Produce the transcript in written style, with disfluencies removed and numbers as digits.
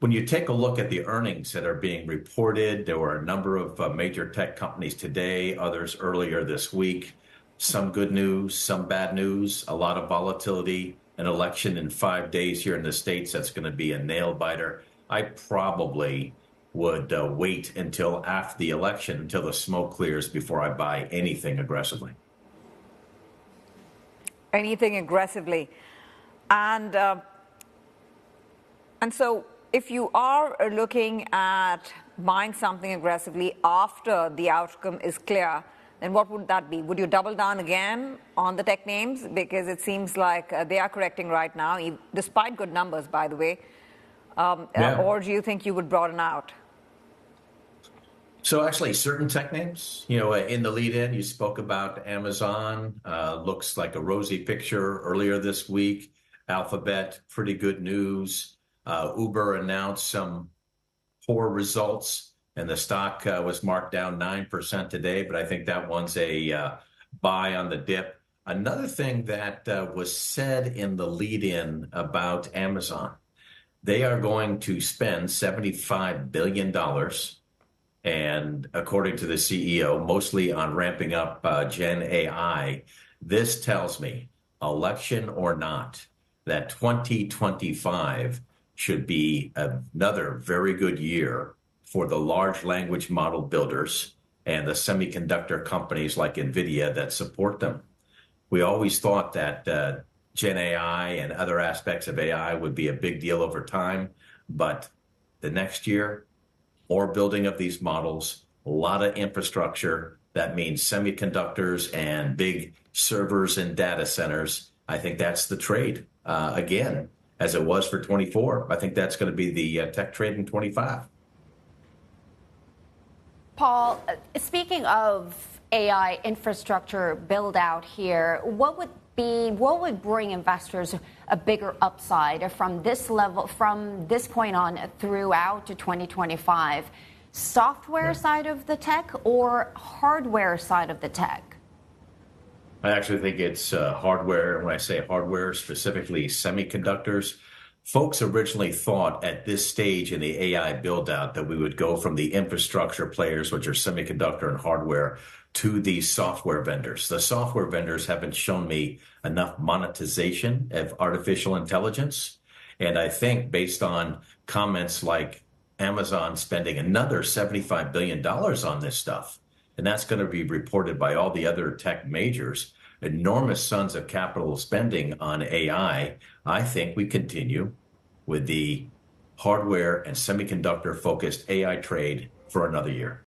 when you take a look at the earnings that are being reported, there were a number of major tech companies today, others earlier this week. Some good news, some bad news, a lot of volatility, an election in 5 days here in the States that's going to be a nail biter. I probably would wait until after the election, until the smoke clears before I buy anything aggressively. Anything aggressively. And so if you are looking at buying something aggressively after the outcome is clear, then what would that be? Would you double down again on the tech names? Because it seems like they are correcting right now, despite good numbers, by the way. Or do you think you would broaden out? So actually, certain tech names, in the lead-in, you spoke about Amazon. Looks like a rosy picture earlier this week. Alphabet, pretty good news. Uber announced some poor results, and the stock was marked down 9% today, but I think that one's a buy on the dip. Another thing that was said in the lead-in about Amazon, they are going to spend $75 billion, and according to the CEO, mostly on ramping up Gen AI. This tells me, election or not, that 2025 should be another very good year for the large language model builders and the semiconductor companies like NVIDIA that support them. We always thought that Gen AI and other aspects of AI would be a big deal over time, but the next year, more building of these models, a lot of infrastructure. That means semiconductors and big servers and data centers. I think that's the trade again, as it was for 24. I think that's going to be the tech trade in 25. Paul, speaking of AI infrastructure build out here, what would bring investors a bigger upside from this level, from this point on throughout to 2025? Software side of the tech or hardware side of the tech? I actually think it's hardware. When I say hardware, specifically semiconductors. Folks originally thought at this stage in the AI build out that we would go from the infrastructure players, which are semiconductor and hardware, to these software vendors. The software vendors haven't shown me enough monetization of artificial intelligence. And I think based on comments like Amazon spending another $75 billion on this stuff, and that's going to be reported by all the other tech majors, enormous sums of capital spending on AI, I think we continue with the hardware and semiconductor-focused AI trade for another year.